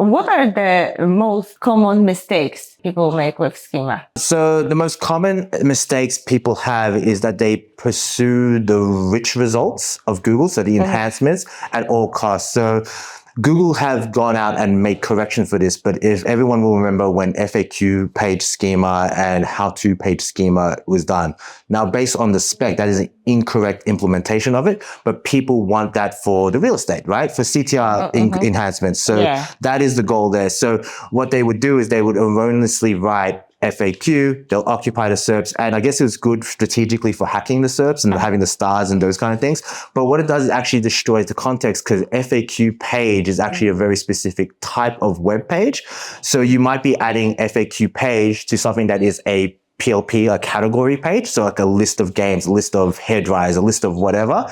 what are the most common mistakes people make with schema? So the most common mistakes people have is that they pursue the rich results of Google, so the enhancements at all costs. So Google have gone out and made corrections for this, but if everyone will remember when FAQ page schema and how-to page schema was done. Now, based on the spec, that is an incorrect implementation of it, but people want that for the real estate, right? For CTR enhancements. So that is the goal there. So what they would do is they would erroneously write FAQ, they'll occupy the SERPs, and I guess it was good strategically for hacking the SERPs and having the stars and those kind of things. But what it does is actually destroys the context, because FAQ page is actually a very specific type of web page. So you might be adding FAQ page to something that is a PLP, a category page, so like a list of games, a list of hairdryers, a list of whatever.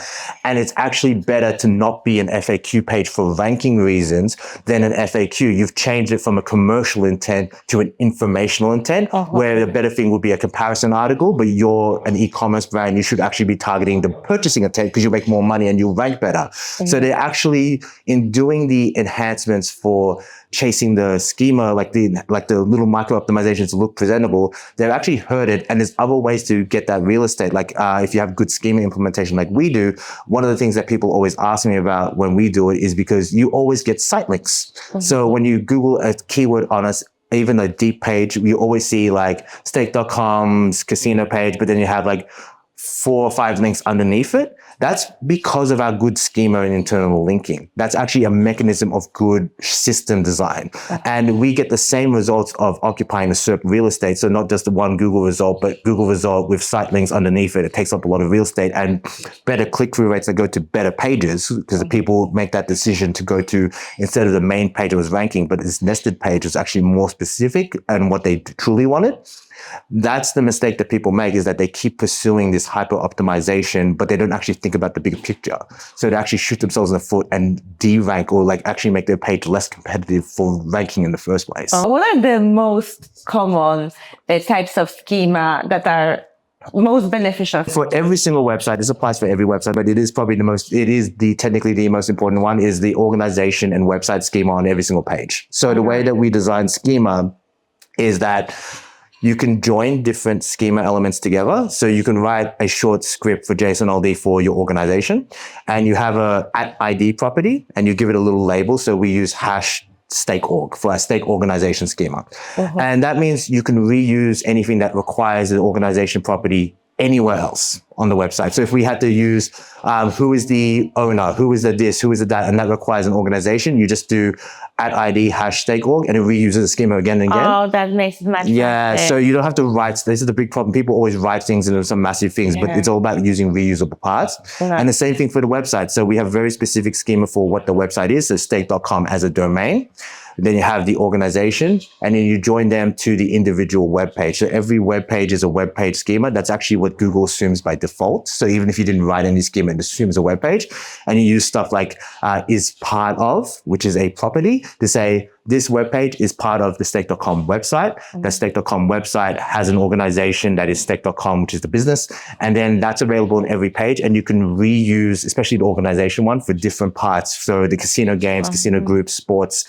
And it's actually better to not be an FAQ page for ranking reasons than an FAQ. You've changed it from a commercial intent to an informational intent, where the better thing would be a comparison article, but you're an e-commerce brand, you should actually be targeting the purchasing intent because you make more money and you rank better. So they're actually, in doing the enhancements for chasing the schema, like the little micro optimizations to look presentable, they've actually heard it. And there's other ways to get that real estate. Like if you have good schema implementation like we do, one of the things that people always ask me about when we do it is because you always get site links. So when you Google a keyword on us, even a deep page, you always see like stake.com's casino page, but then you have like 4 or 5 links underneath it. That's because of our good schema and internal linking. That's actually a mechanism of good system design. And we get the same results of occupying the SERP real estate. So not just the one Google result, but Google result with site links underneath it. It takes up a lot of real estate and better click-through rates that go to better pages, because the people make that decision to go to, instead of the main page that was ranking, but this nested page was actually more specific and what they truly wanted. That's the mistake that people make, is that they keep pursuing this hyper optimization, but they don't actually think about the bigger picture. So they actually shoot themselves in the foot and de-rank, or like actually make their page less competitive for ranking in the first place. What are the most common types of schema that are most beneficial? For every single website, this applies for every website, but it is probably technically the most important one, is the organization and website schema on every single page. So the way that we design schema is that you can join different schema elements together. So you can write a short script for JSON-LD for your organization, and you have a @ID property, and you give it a little label. So we use #stakeorg for our stake organization schema. And that means you can reuse anything that requires an organization property anywhere else on the website. So if we had to use who is the owner, who is the this, who is the that, and that requires an organization, you just do @ID #stakeorg, and it reuses the schema again and again. Oh, that makes it much faster. So you don't have to write. This is the big problem. People always write things into some massive things, but it's all about using reusable parts. And the same thing for the website. So we have very specific schema for what the website is. So stake.com as a domain. Then you have the organization, and then you join them to the individual web page. So every web page is a web page schema. That's actually what Google assumes by default. So even if you didn't write any schema, it assumes a web page. And you use stuff like is part of, which is a property, to say this web page is part of the stake.com website. The stake.com website has an organization that is stake.com, which is the business. And then that's available on every page. And you can reuse, especially the organization one, for different parts. So the casino games, casino groups, sports,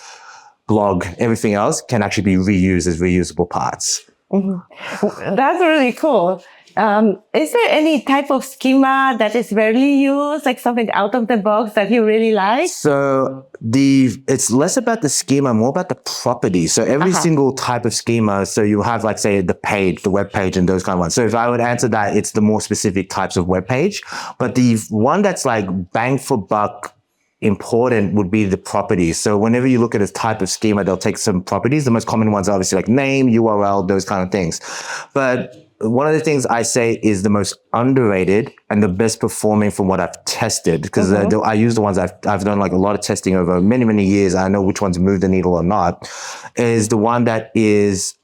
blog, everything else can actually be reused as reusable parts. That's really cool. Is there any type of schema that is rarely used, like something out of the box that you really like? So it's less about the schema, more about the property. So every single type of schema, so you have like, say, the page, the web page, and those kind of ones. So if I would answer that, it's the more specific types of web page. But the one that's like bang for buck important would be the properties. So whenever you look at a type of schema, they'll take some properties. The most common ones are obviously like name, URL, those kind of things. But one of the things I say is the most underrated and the best performing from what I've tested, because I use the ones I've done like a lot of testing over many, many years. I know which ones move the needle or not, is the one that is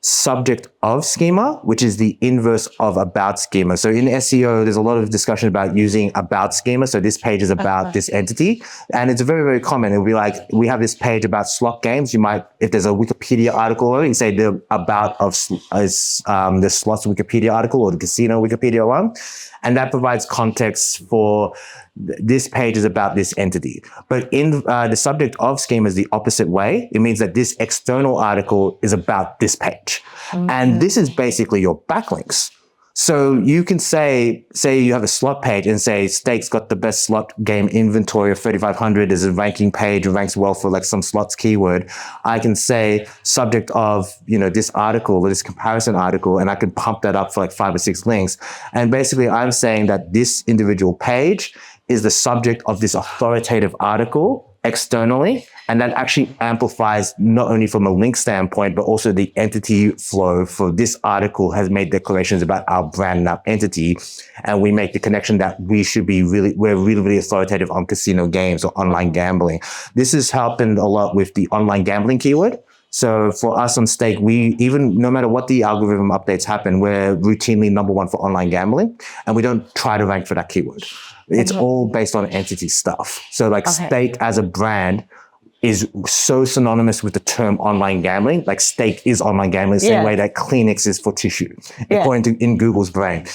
subject-of schema, which is the inverse of about schema. So in SEO, there's a lot of discussion about using about schema. So this page is about this entity. And it's very, very common. It'll be like, we have this page about slot games. You might, if there's a Wikipedia article, you say the about of is the slots Wikipedia article or the casino Wikipedia one. And that provides context for this page is about this entity. But in the subject of schema is the opposite way. It means that this external article is about this page. And this is basically your backlinks. So you can say you have a slot page and say Steak's got the best slot game inventory of 3,500 is a ranking page, ranks well for like some slots keyword. I can say subject of, this article or this comparison article, and I can pump that up for like 5 or 6 links. And basically I'm saying that this individual page is the subject of this authoritative article externally, and that actually amplifies not only from a link standpoint, but also the entity flow for this article has made declarations about our brand and our entity. And we make the connection that we're really authoritative on casino games or online gambling. This has happened a lot with the online gambling keyword. So for us on Stake, no matter what the algorithm updates happen, we're routinely number 1 for online gambling, and we don't try to rank for that keyword. It's all based on entity stuff. So like Stake as a brand is so synonymous with the term online gambling. Like Stake is online gambling, the same way that Kleenex is for tissue, according to in Google's brain.